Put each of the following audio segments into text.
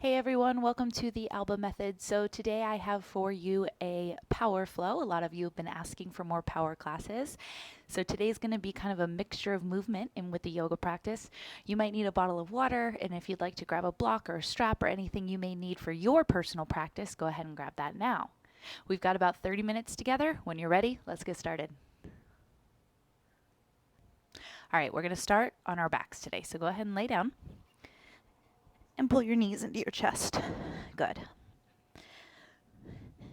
Hey everyone, welcome to the Alba method. So today I have for you a power flow. A lot of you have been asking for more power classes. So today's going to be kind of a mixture of movement in with the yoga practice. You might need a bottle of water, and if you'd like to grab a block or a strap or anything you may need for your personal practice, go ahead and grab that now. We've got about 30 minutes together. When you're ready, let's get started. All right, we're going to start on our backs today. So go ahead and lay down and pull your knees into your chest. Good.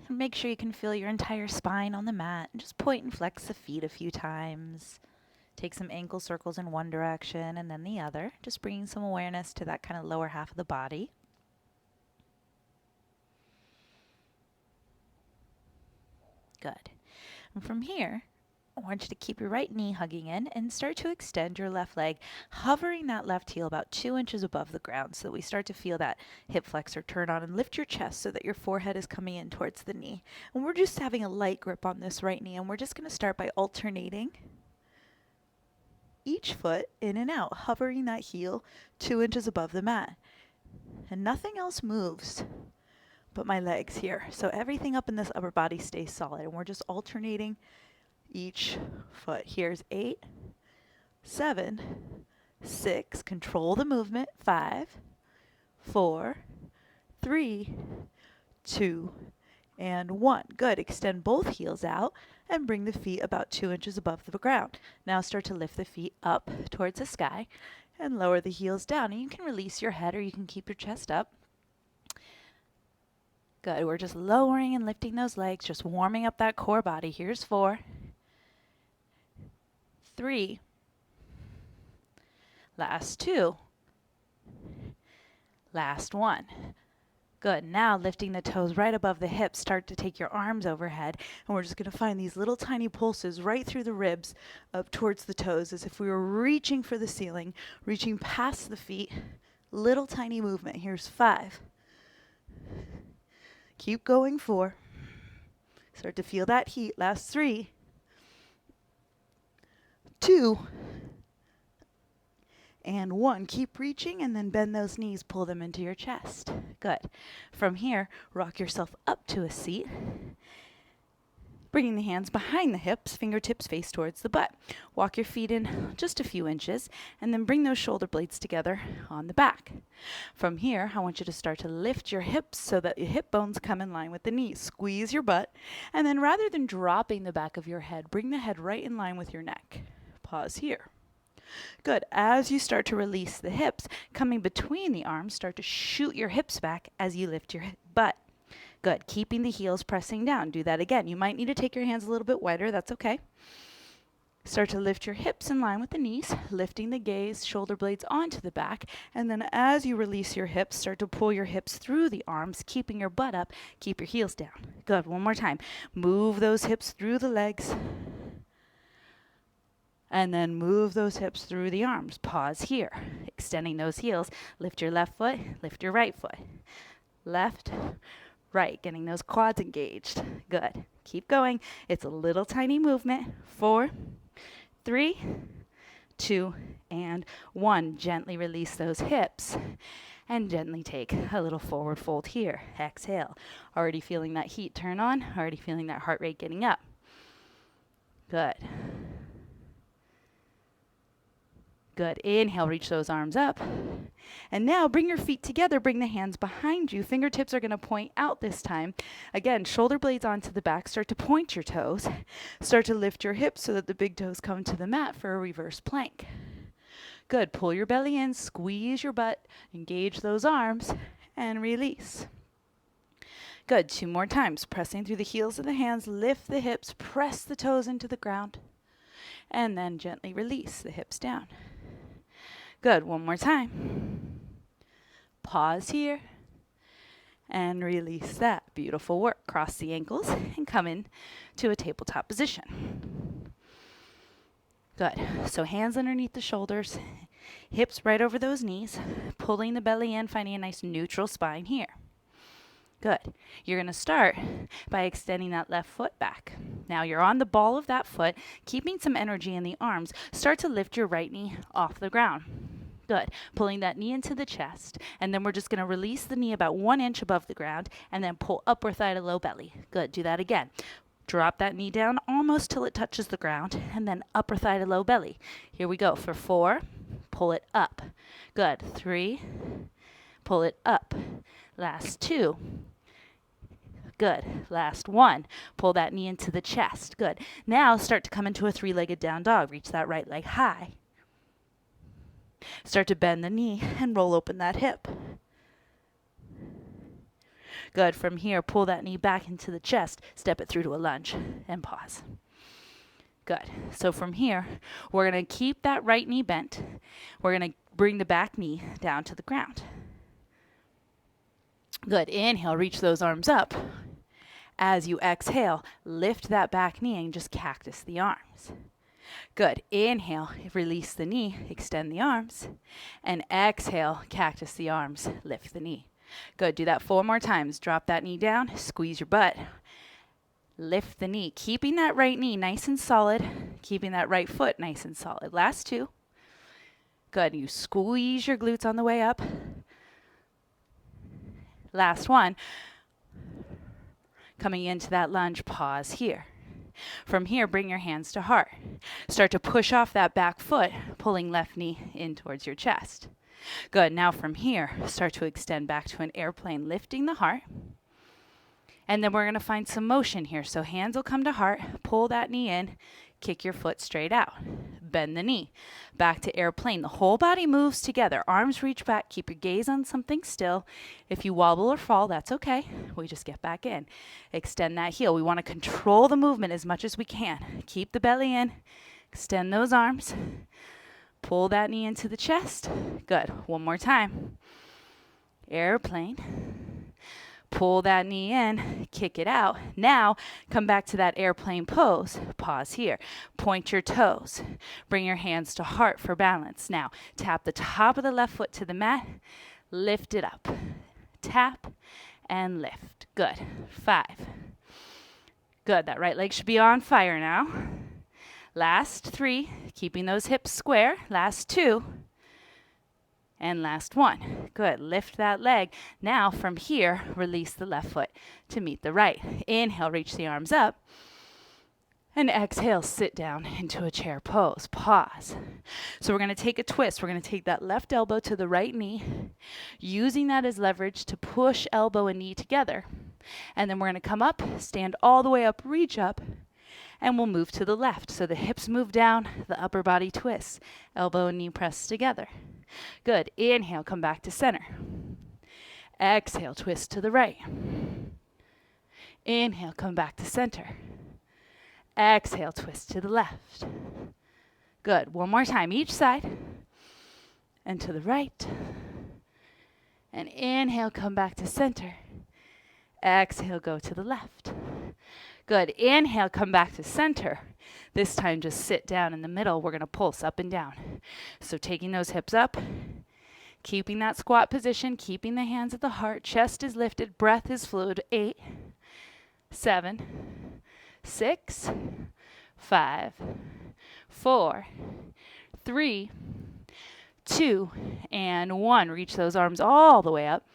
And make sure you can feel your entire spine on the mat. And just point and flex the feet a few times. Take some ankle circles in one direction and then the other. Just bringing some awareness to that kind of lower half of the body. Good. And from here, I want you to keep your right knee hugging in and start to extend your left leg, hovering that left heel about 2 inches above the ground so that we start to feel that hip flexor turn on, and lift your chest so that your forehead is coming in towards the knee. And we're just having a light grip on this right knee, and we're just going to start by alternating each foot in and out, hovering that heel 2 inches above the mat. And nothing else moves but my legs here. So everything up in this upper body stays solid, and we're just alternating each foot. Here's 8, 7, 6. Control the movement. 5, 4, 3, 2, and 1. Good. Extend both heels out and bring the feet about 2 inches above the ground. Now start to lift the feet up towards the sky and lower the heels down. And you can release your head or you can keep your chest up. Good. We're just lowering and lifting those legs, just warming up that core body. Here's 4, 3, last 2, last 1. Good. Now lifting the toes right above the hips, start to take your arms overhead, and we're just going to find these little tiny pulses right through the ribs up towards the toes as if we were reaching for the ceiling, reaching past the feet. Little tiny movement. Here's 5. Keep going. 4. Start to feel that heat. Last 3, 2, and 1. Keep reaching and then bend those knees, pull them into your chest. Good. From here, rock yourself up to a seat, bringing the hands behind the hips, fingertips face towards the butt. Walk your feet in just a few inches and then bring those shoulder blades together on the back. From here, I want you to start to lift your hips so that your hip bones come in line with the knees. Squeeze your butt, and then rather than dropping the back of your head, bring the head right in line with your neck. Pause here. Good. As you start to release the hips, coming between the arms, start to shoot your hips back as you lift your butt. Good. Keeping the heels pressing down. Do that again. You might need to take your hands a little bit wider. That's okay. Start to lift your hips in line with the knees, lifting the gaze, shoulder blades onto the back, and then as you release your hips, start to pull your hips through the arms, keeping your butt up, keep your heels down. Good. One more time. Move those hips through the legs. And then move those hips through the arms. Pause here. Extending those heels. Lift your left foot, lift your right foot. Left, right. Getting those quads engaged. Good. Keep going. It's a little tiny movement. 4, 3, 2, and 1. Gently release those hips. And gently take a little forward fold here. Exhale. Already feeling that heat turn on. Already feeling that heart rate getting up. Good. Good. Inhale, reach those arms up. And now bring your feet together. Bring the hands behind you. Fingertips are going to point out this time. Again, shoulder blades onto the back. Start to point your toes. Start to lift your hips so that the big toes come to the mat for a reverse plank. Good. Pull your belly in. Squeeze your butt. Engage those arms. And release. Good. 2 more times. Pressing through the heels of the hands. Lift the hips. Press the toes into the ground. And then gently release the hips down. Good. 1 more time. Pause here. And release that. Beautiful work. Cross the ankles and come in to a tabletop position. Good. So hands underneath the shoulders. Hips right over those knees. Pulling the belly in, finding a nice neutral spine here. Good. You're going to start by extending that left foot back. Now you're on the ball of that foot, keeping some energy in the arms. Start to lift your right knee off the ground. Good. Pulling that knee into the chest. And then we're just going to release the knee about 1 inch above the ground and then pull upper thigh to low belly. Good. Do that again. Drop that knee down almost till it touches the ground and then upper thigh to low belly. Here we go. For 4, pull it up. Good. 3, pull it up. Last 2. Good. Last 1. Pull that knee into the chest. Good. Now start to come into a 3-legged down dog. Reach that right leg high. Start to bend the knee and roll open that hip. Good. From here, pull that knee back into the chest. Step it through to a lunge and pause. Good. So from here, we're going to keep that right knee bent. We're going to bring the back knee down to the ground. Good. Inhale, reach those arms up. As you exhale, lift that back knee and just cactus the arms. Good. Inhale, release the knee, extend the arms. And exhale, cactus the arms, lift the knee. Good. Do that 4 more times. Drop that knee down, squeeze your butt. Lift the knee, keeping that right knee nice and solid, keeping that right foot nice and solid. Last 2. Good. You squeeze your glutes on the way up. Last 1. Coming into that lunge, pause here. From here, bring your hands to heart. Start to push off that back foot, pulling left knee in towards your chest. Good. Now from here, start to extend back to an airplane, lifting the heart. And then we're going to find some motion here. So hands will come to heart, pull that knee in, kick your foot straight out. Bend the knee. Back to airplane. The whole body moves together. Arms reach back. Keep your gaze on something still. If you wobble or fall, that's okay. We just get back in. Extend that heel. We want to control the movement as much as we can. Keep the belly in. Extend those arms. Pull that knee into the chest. Good. 1 more time. Airplane. Pull that knee in, kick it out. Now, come back to that airplane pose. Pause here. Point your toes. Bring your hands to heart for balance. Now, tap the top of the left foot to the mat. Lift it up. Tap and lift. Good. 5. Good. That right leg should be on fire now. Last 3. Keeping those hips square. Last 2. And last 1. Good. Lift that leg. Now from here, release the left foot to meet the right. Inhale, reach the arms up. And exhale, sit down into a chair pose. Pause. So we're going to take a twist. We're going to take that left elbow to the right knee, using that as leverage to push elbow and knee together. And then we're going to come up, stand all the way up, reach up, and we'll move to the left. So the hips move down, the upper body twists, elbow and knee press together. Good. Inhale, come back to center. Exhale, twist to the right. Inhale, come back to center. Exhale, twist to the left. Good. 1 more time, each side. And to the right. And inhale, come back to center. Exhale, go to the left. Good. Inhale, come back to center. This time, just sit down in the middle. We're going to pulse up and down. So taking those hips up, keeping that squat position, keeping the hands at the heart, chest is lifted, breath is fluid. 8, 7, 6, 5, 4, 3, 2, and 1. Reach those arms all the way up.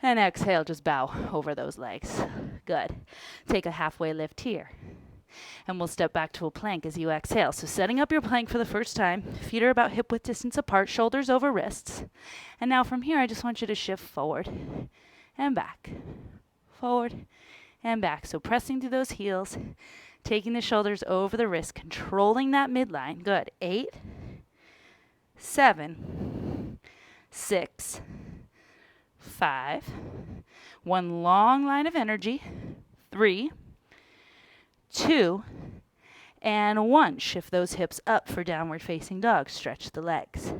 And exhale, just bow over those legs. Good. Take a halfway lift here. And we'll step back to a plank as you exhale. So setting up your plank for the first time. Feet are about hip width distance apart, shoulders over wrists. And now from here, I just want you to shift forward and back. Forward and back. So pressing through those heels, taking the shoulders over the wrist, controlling that midline. Good. 8, 7, 6, 5. 1 long line of energy. 3, 2, and 1. Shift those hips up for downward facing dog. Stretch the legs.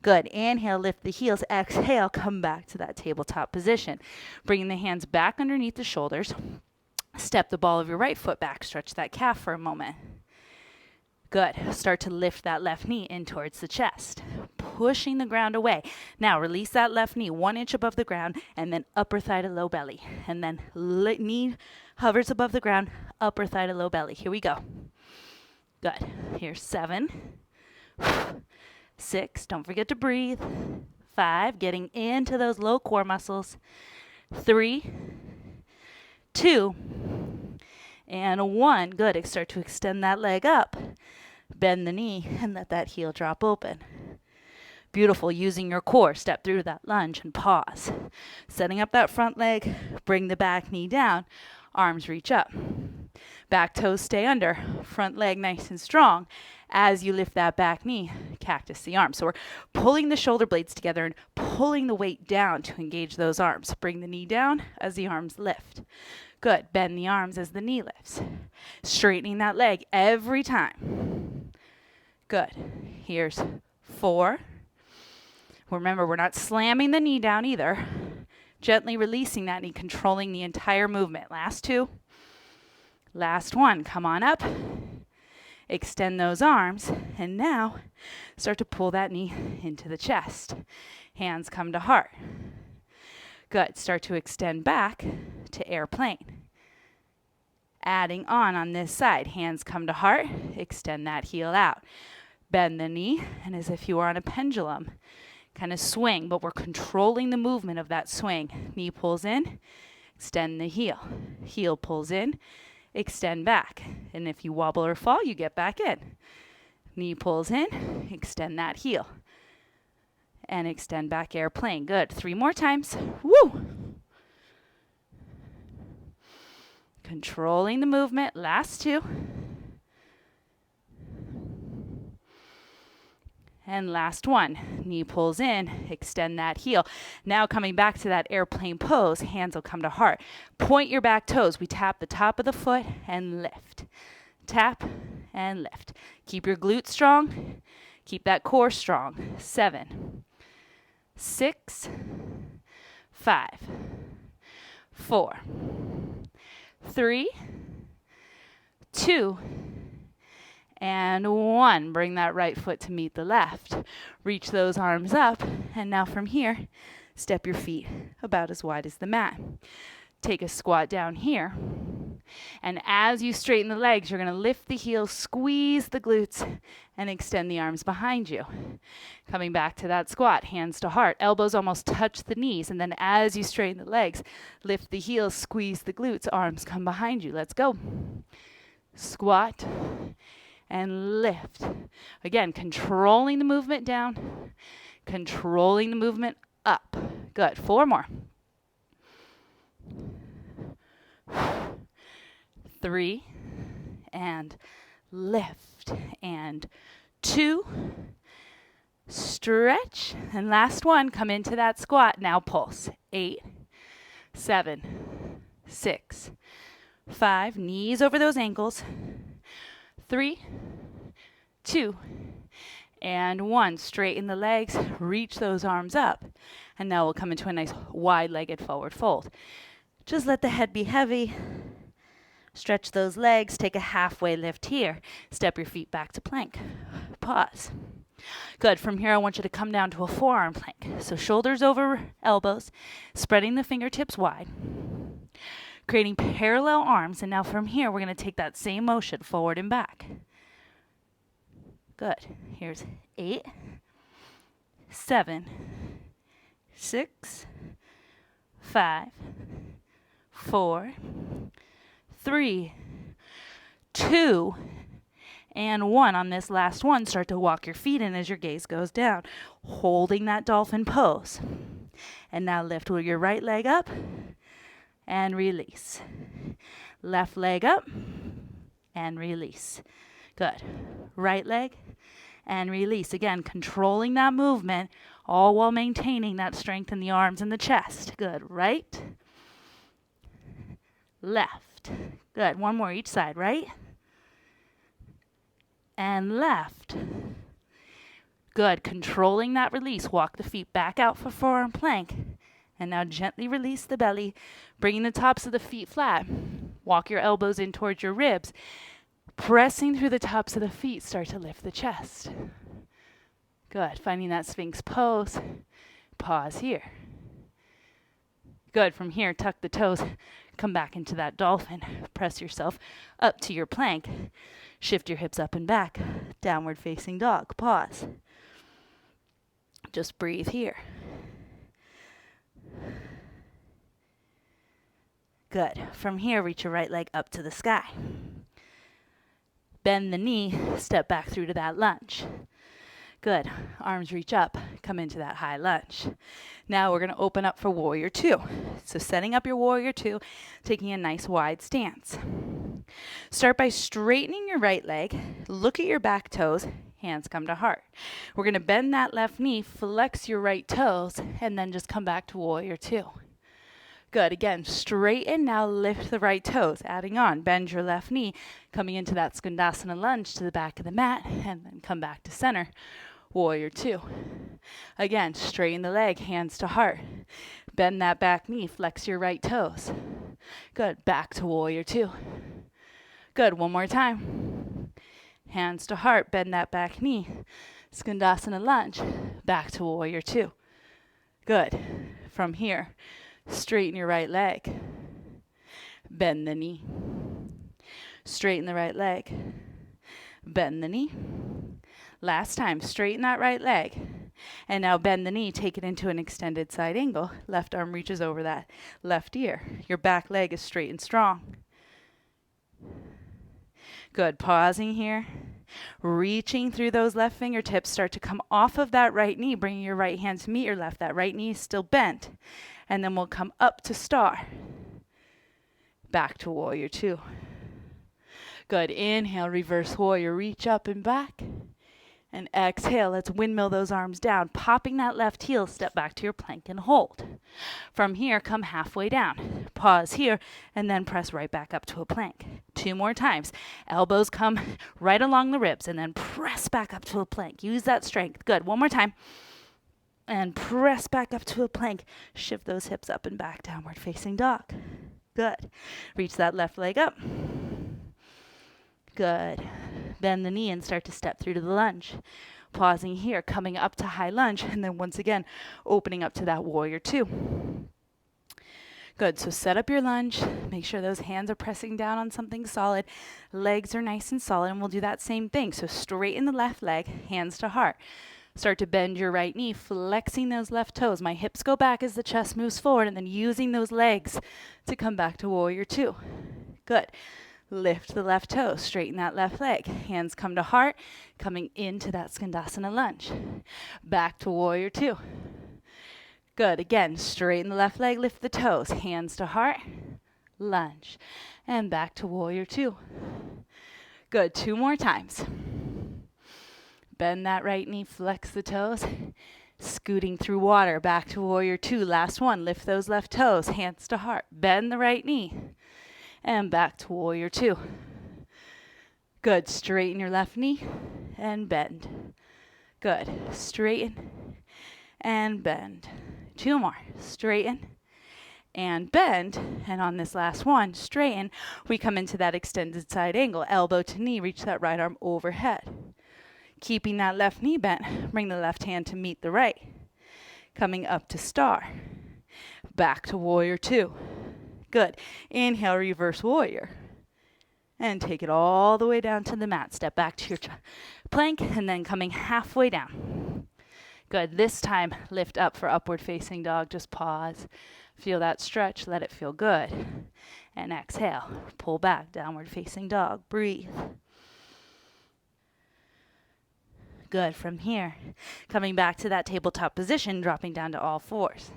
Good. Inhale, lift the heels. Exhale, come back to that tabletop position. Bringing the hands back underneath the shoulders. Step the ball of your right foot back. Stretch that calf for a moment. Good. Start to lift that left knee in towards the chest. Pushing the ground away. Now release that left knee 1 inch above the ground and then upper thigh to low belly. And then knee hovers above the ground, upper thigh to low belly. Here we go. Good. Here's 7, 6, don't forget to breathe. 5, getting into those low core muscles. 3, 2, and 1. Good. Start to extend that leg up. Bend the knee and let that heel drop open. Beautiful. Using your core, step through that lunge and pause. Setting up that front leg, bring the back knee down, arms reach up. Back toes stay under, front leg nice and strong. As you lift that back knee, cactus the arms. So we're pulling the shoulder blades together and pulling the weight down to engage those arms. Bring the knee down as the arms lift. Good. Bend the arms as the knee lifts. Straightening that leg every time. Good. Here's 4. Remember, we're not slamming the knee down either. Gently releasing that knee, controlling the entire movement. Last 2. Last 1. Come on up. Extend those arms. And now, start to pull that knee into the chest. Hands come to heart. Good. Start to extend back to airplane. Adding on this side. Hands come to heart. Extend that heel out. Bend the knee. And as if you were on a pendulum, kind of swing, but we're controlling the movement of that swing. Knee pulls in, extend the heel. Heel pulls in, extend back. And if you wobble or fall, you get back in. Knee pulls in, extend that heel. And extend back, airplane. Good. 3 more times. Woo! Controlling the movement. Last 2. And last 1. Knee pulls in, extend that heel. Now coming back to that airplane pose, hands will come to heart. Point your back toes. We tap the top of the foot and lift. Tap and lift. Keep your glutes strong. Keep that core strong. 7, 6, 5, 4, 3, 2, and 1. Bring that right foot to meet the left. Reach those arms up. And now from here, step your feet about as wide as the mat. Take a squat down here. And as you straighten the legs, you're going to lift the heels, squeeze the glutes, and extend the arms behind you. Coming back to that squat, hands to heart. Elbows almost touch the knees. And then as you straighten the legs, lift the heels, squeeze the glutes, arms come behind you. Let's go. Squat. And lift. Again, controlling the movement down, controlling the movement up. Good. 4 more. 3, and lift. And 2, stretch. And last 1, come into that squat. Now pulse. 8, 7, 6, 5, knees over those ankles. 3, 2, and 1. Straighten the legs, reach those arms up. And now we'll come into a nice wide-legged forward fold. Just let the head be heavy. Stretch those legs, take a halfway lift here. Step your feet back to plank. Pause. Good. From here, I want you to come down to a forearm plank. So shoulders over elbows, spreading the fingertips wide. Creating parallel arms, and now from here, we're going to take that same motion forward and back. Good. Here's 8, 7, 6, 5, 4, 3, 2, and 1. On this last one, start to walk your feet in as your gaze goes down, holding that dolphin pose. And now lift with your right leg up. And release. Left leg up and release. Good. Right leg and release. Again, controlling that movement, all while maintaining that strength in the arms and the chest. Good. Right. Left. Good. 1 more each side. Right. And left. Good. Controlling that release. Walk the feet back out for forearm plank. And now gently release the belly, bringing the tops of the feet flat. Walk your elbows in towards your ribs. Pressing through the tops of the feet, start to lift the chest. Good. Finding that Sphinx pose. Pause here. Good. From here, tuck the toes. Come back into that dolphin. Press yourself up to your plank. Shift your hips up and back. Downward facing dog. Pause. Just breathe here. Good. From here, reach your right leg up to the sky. Bend the knee, step back through to that lunge. Good. Arms reach up, come into that high lunge. Now we're going to open up for warrior two. So setting up your warrior two, taking a nice wide stance. Start by straightening your right leg, look at your back toes, hands come to heart. We're going to bend that left knee, flex your right toes, and then just come back to warrior two. Good. Again, straighten, now lift the right toes, adding on, bend your left knee, coming into that skandasana lunge to the back of the mat, and then come back to center. Warrior two. Again, straighten the leg, hands to heart. Bend that back knee, flex your right toes. Good. Back to warrior two. Good. One more time. Hands to heart, bend that back knee. Skandasana lunge, back to warrior two. Good. From here, straighten your right leg. Bend the knee. Straighten the right leg. Bend the knee. Last time, straighten that right leg. And now bend the knee, take it into an extended side angle. Left arm reaches over that left ear. Your back leg is straight and strong. Good. Pausing here. Reaching through those left fingertips. Start to come off of that right knee, bringing your right hand to meet your left. That right knee is still bent. And then we'll come up to star. Back to warrior two. Good. Inhale, reverse warrior. Reach up and back. And exhale. Let's windmill those arms down. Popping that left heel, step back to your plank and hold. From here, come halfway down. Pause here, and then press right back up to a plank. 2 more times. Elbows come right along the ribs, and then press back up to a plank. Use that strength. Good. 1 more time. And press back up to a plank. Shift those hips up and back, downward facing dog. Good. Reach that left leg up. Good. Bend the knee and start to step through to the lunge. Pausing here, coming up to high lunge, and then once again, opening up to that warrior two. Good. So set up your lunge. Make sure those hands are pressing down on something solid. Legs are nice and solid, and we'll do that same thing. So straighten the left leg, hands to heart. Start to bend your right knee, flexing those left toes. My hips go back as the chest moves forward, and then using those legs to come back to warrior two. Good. Lift the left toe, straighten that left leg. Hands come to heart, coming into that skandasana lunge. Back to warrior two. Good. Again, straighten the left leg, lift the toes. Hands to heart, lunge. And back to warrior two. Good. 2 more times. Bend that right knee, flex the toes. Scooting through water, back to warrior two. Last one, lift those left toes, hands to heart. Bend the right knee. And back to warrior two. Good. Straighten your left knee and bend. Good. Straighten and bend. 2 more. Straighten and bend. And on this last one, straighten. We come into that extended side angle. Elbow to knee. Reach that right arm overhead. Keeping that left knee bent, bring the left hand to meet the right. Coming up to star. Back to warrior two. Good. Inhale, reverse warrior. And take it all the way down to the mat. Step back to your plank, and then coming halfway down. Good. This time, lift up for upward facing dog. Just pause. Feel that stretch. Let it feel good. And exhale. Pull back, downward facing dog. Breathe. Good. From here, coming back to that tabletop position, dropping down to all fours.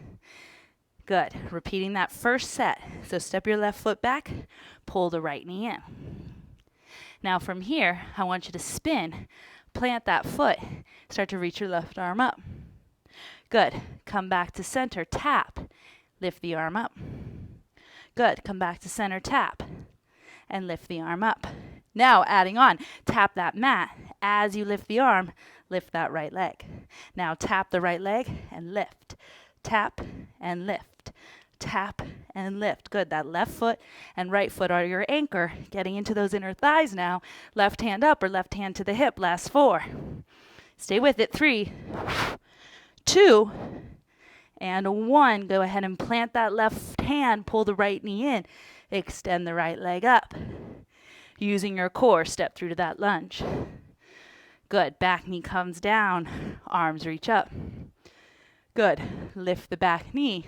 Good. Repeating that first set. So step your left foot back, pull the right knee in. Now from here, I want you to spin, plant that foot, start to reach your left arm up. Good. Come back to center, tap, lift the arm up. Good. Come back to center, tap, and lift the arm up. Now adding on, tap that mat. As you lift the arm, lift that right leg. Now tap the right leg and lift. Tap and lift. Tap and lift. Good. That left foot and right foot are your anchor. Getting into those inner thighs now. Left hand up or left hand to the hip. Last 4. Stay with it. 3, 2, and 1. Go ahead and plant that left hand. Pull the right knee in. Extend the right leg up. Using your core, step through to that lunge. Good. Back knee comes down. Arms reach up. Good. Lift the back knee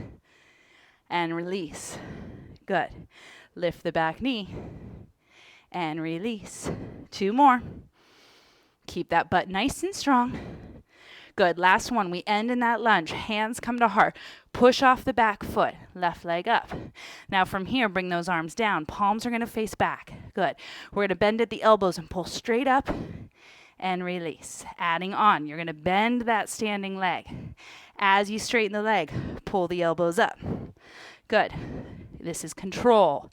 and release. Good. Lift the back knee and release. 2 more. Keep that butt nice and strong. Good. Last one. We end in that lunge. Hands come to heart. Push off the back foot. Left leg up. Now from here, bring those arms down. Palms are going to face back. Good. We're going to bend at the elbows and pull straight up and release. Adding on. You're going to bend that standing leg. As you straighten the leg, pull the elbows up. Good. This is control.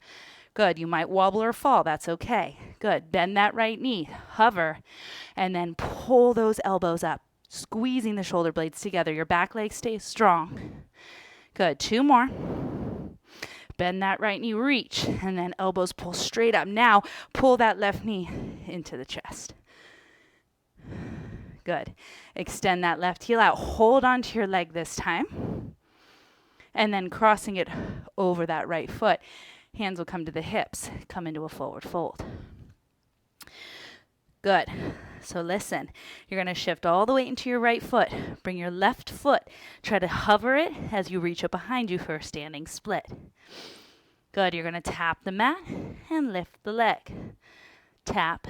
Good. You might wobble or fall. That's okay. Good. Bend that right knee. Hover. And then pull those elbows up. Squeezing the shoulder blades together. Your back leg stays strong. Good. 2 more. Bend that right knee. Reach. And then elbows pull straight up. Now pull that left knee into the chest. Good. Extend that left heel out. Hold onto your leg this time. And then crossing it over that right foot. Hands will come to the hips. Come into a forward fold. Good. So listen. You're going to shift all the weight into your right foot. Bring your left foot. Try to hover it as you reach up behind you for a standing split. Good. You're going to tap the mat and lift the leg. Tap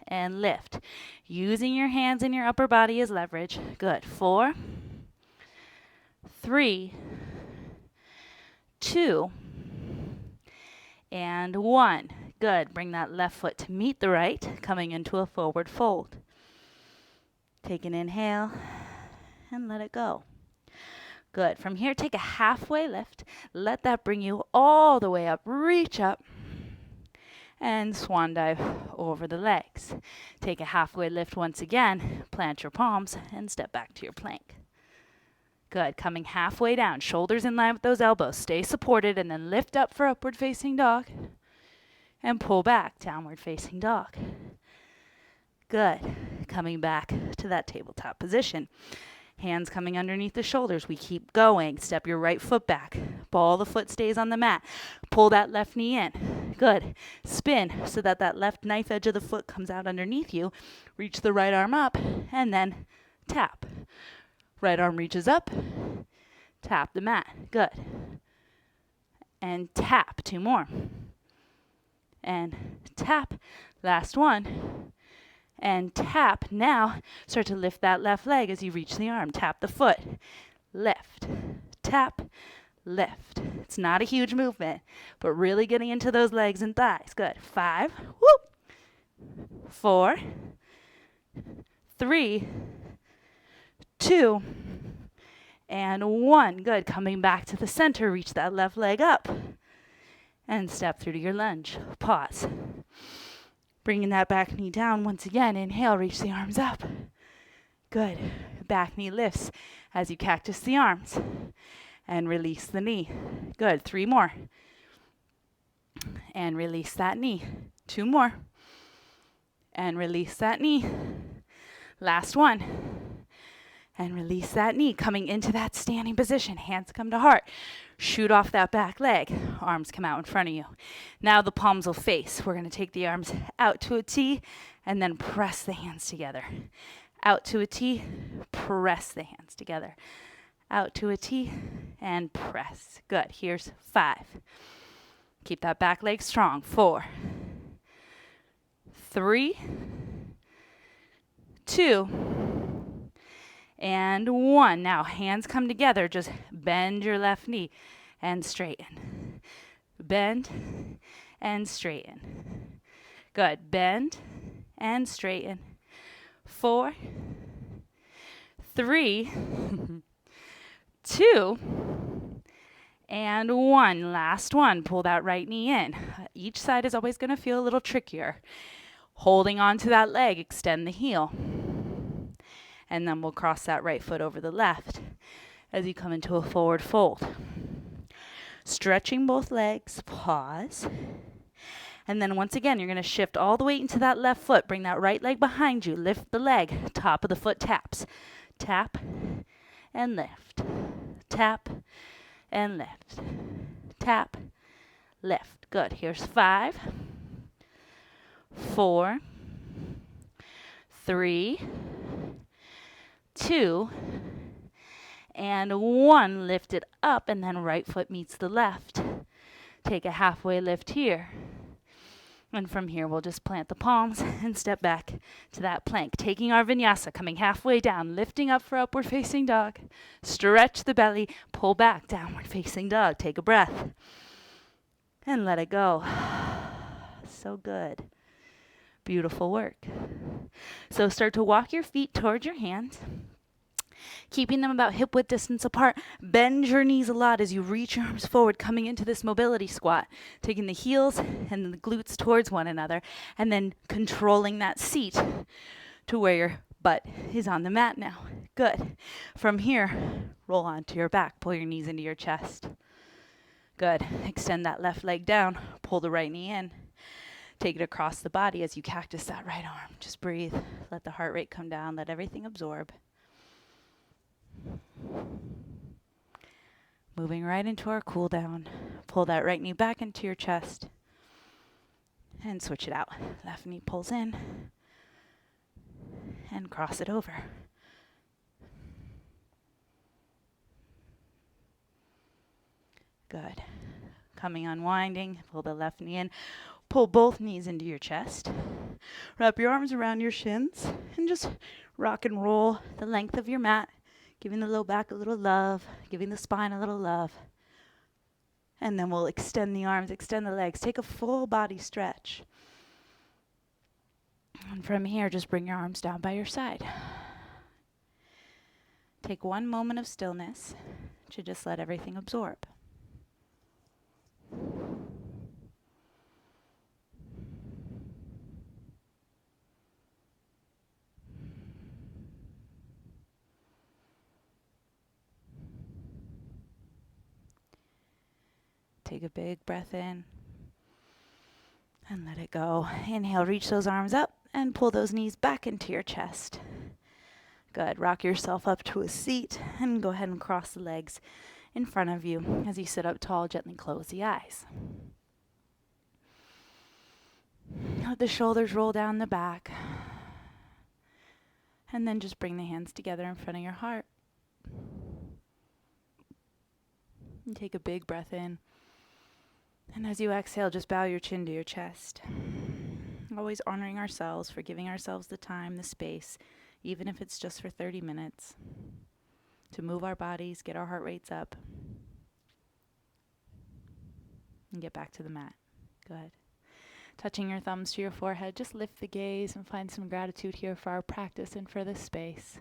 and lift. Using your hands and your upper body as leverage. Good. 4, 3, 2, and 1. Good. Bring that left foot to meet the right, coming into a forward fold. Take an inhale and let it go. Good. From here, take a halfway lift. Let that bring you all the way up. Reach up. And swan dive over the legs. Take a halfway lift once again. Plant your palms and step back to your plank. Good. Coming halfway down. Shoulders in line with those elbows. Stay supported and then lift up for upward facing dog. And pull back, downward facing dog. Good. Coming back to that tabletop position. Hands coming underneath the shoulders. We keep going. Step your right foot back. Ball the foot stays on the mat. Pull that left knee in. Good. Spin so that that left knife edge of the foot comes out underneath you. Reach the right arm up and then tap. Right arm reaches up. Tap the mat. Good. And tap. 2 more. And tap. Last one. And tap. Now, start to lift that left leg as you reach the arm. Tap the foot. Lift. Tap. Lift. It's not a huge movement, but really getting into those legs and thighs. Good. 5. Whoop. 4. 3. 2. And 1. Good. Coming back to the center. Reach that left leg up. And step through to your lunge. Pause. Bringing that back knee down once again. Inhale, reach the arms up. Good. Back knee lifts as you cactus the arms. And release the knee. Good. 3 more. And release that knee. 2 more. And release that knee. Last one. And release that knee. Coming into that standing position. Hands come to heart. Shoot off that back leg. Arms come out in front of you. Now the palms will face. We're going to take the arms out to a T and then press the hands together. Out to a T, press the hands together. Out to a T and press. Good. Here's 5. Keep that back leg strong. 4, 3, 2, and 1. Now hands come together. Just bend your left knee and straighten. Bend and straighten. Good. Bend and straighten. 4, 3, 2, and 1. Last one. Pull that right knee in. Each side is always going to feel a little trickier. Holding on to that leg, extend the heel. And then we'll cross that right foot over the left as you come into a forward fold. Stretching both legs, pause. And then once again, you're going to shift all the weight into that left foot. Bring that right leg behind you. Lift the leg. Top of the foot taps. Tap and lift. Tap and lift. Tap, lift. Good. Here's 5, 4, 3, 2, And 1, lift it up, and then right foot meets the left. Take a halfway lift here. And from here, we'll just plant the palms and step back to that plank. Taking our vinyasa, coming halfway down, lifting up for upward facing dog. Stretch the belly, pull back, downward facing dog. Take a breath. And let it go. So good. Beautiful work. So start to walk your feet towards your hands, keeping them about hip width distance apart. Bend your knees a lot as you reach your arms forward, coming into this mobility squat, taking the heels and the glutes towards one another, and then controlling that seat to where your butt is on the mat now. Good. From here, roll onto your back, pull your knees into your chest. Good. Extend that left leg down, pull the right knee in. Take it across the body as you cactus that right arm. Just breathe. Let the heart rate come down. Let everything absorb. Moving right into our cool down. Pull that right knee back into your chest. And switch it out. Left knee pulls in. And cross it over. Good. Coming unwinding. Pull the left knee in. Pull both knees into your chest. Wrap your arms around your shins. And just rock and roll the length of your mat. Giving the low back a little love. Giving the spine a little love. And then we'll extend the arms, extend the legs. Take a full body stretch. And from here, just bring your arms down by your side. Take 1 moment of stillness to just let everything absorb. Take a big breath in and let it go. Inhale, reach those arms up and pull those knees back into your chest. Good. Rock yourself up to a seat and go ahead and cross the legs in front of you. As you sit up tall, gently close the eyes. Let the shoulders roll down the back. And then just bring the hands together in front of your heart. And take a big breath in. And as you exhale, just bow your chin to your chest. Always honoring ourselves for giving ourselves the time, the space, even if it's just for 30 minutes, to move our bodies, get our heart rates up, and get back to the mat. Good. Touching your thumbs to your forehead, just lift the gaze and find some gratitude here for our practice and for this space.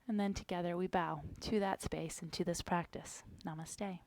And then together we bow to that space and to this practice. Namaste.